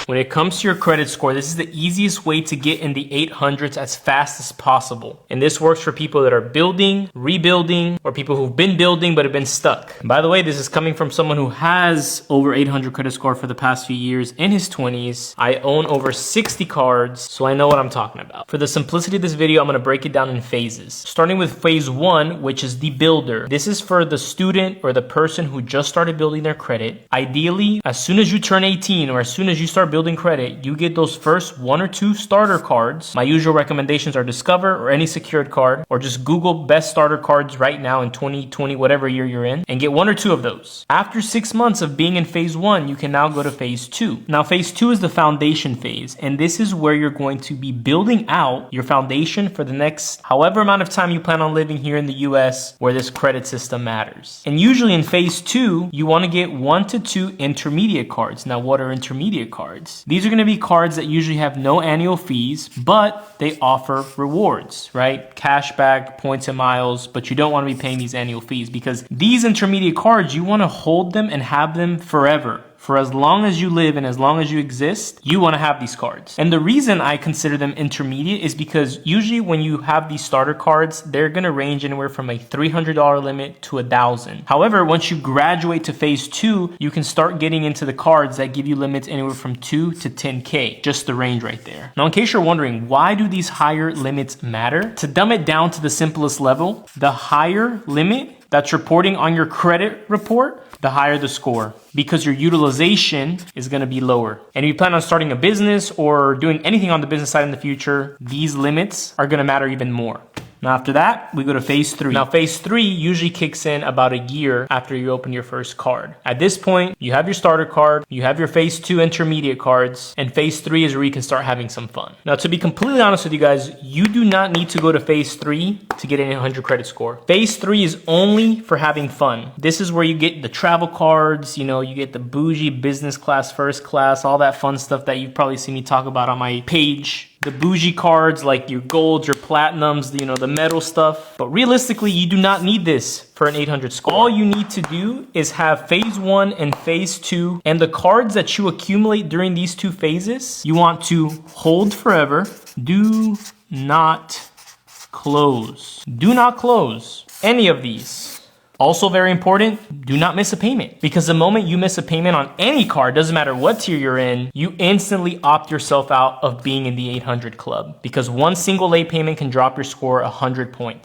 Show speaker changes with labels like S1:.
S1: When it comes to your credit score, this is the easiest way to get in the 800s as fast as possible. And this works for people that are building, rebuilding, or people who've been building but have been stuck. And by the way, this is coming from someone who has over 800 credit score for the past few years in his 20s. I own over 60 cards, so I know what I'm talking about. For the simplicity of this video, I'm gonna break it down in phases. Starting with phase 1, which is the builder. This is for the student or the person who just started building their credit. Ideally, as soon as you turn 18 or as soon as you start building credit, you get those first 1 or 2 starter cards. My usual recommendations are Discover or any secured card, or just Google best starter cards right now in 2020, whatever year you're in, and get 1 or 2 of those. After 6 months of being in phase 1, you can now go to phase 2. Now, phase 2 is the foundation phase, and this is where you're going to be building out your foundation for the next however amount of time you plan on living here in the US, where this credit system matters. And usually in phase 2, you want to get 1 to 2 intermediate cards. Now, what are intermediate cards? These are going to be cards that usually have no annual fees, but they offer rewards, right? Cashback, points and miles, but you don't want to be paying these annual fees, because these intermediate cards, you want to hold them and have them forever. For as long as you live and as long as you exist, you want to have these cards. And the reason I consider them intermediate is because usually when you have these starter cards, they're going to range anywhere from a $300 limit to $1,000. However, once you graduate to phase 2, you can start getting into the cards that give you limits anywhere from 2 to 10K, just the range right there. Now, in case you're wondering, why do these higher limits matter? To dumb it down to the simplest level, the higher limit that's reporting on your credit report, the higher the score, because your utilization is going to be lower. And if you plan on starting a business or doing anything on the business side in the future, these limits are going to matter even more. Now, after that, we go to phase 3. Now, phase 3 usually kicks in about a year after you open your first card. At this point, you have your starter card, you have your phase 2 intermediate cards, and phase 3 is where you can start having some fun. Now, to be completely honest with you guys, you do not need to go to phase 3 to get an 800 credit score. Phase 3 is only for having fun. This is where you get the travel cards, you know, you get the bougie business class, first class, all that fun stuff that you've probably seen me talk about on my page. The bougie cards, like your golds, your platinums, you know, the metal stuff. But realistically, you do not need this for an 800 score. All you need to do is have phase 1 and phase 2, and the cards that you accumulate during these 2 phases, you want to hold forever. Do not close. Do not close any of these. Also very important, do not miss a payment, because the moment you miss a payment on any card, doesn't matter what tier you're in, you instantly opt yourself out of being in the 800 club, because one single late payment can drop your score 100 points.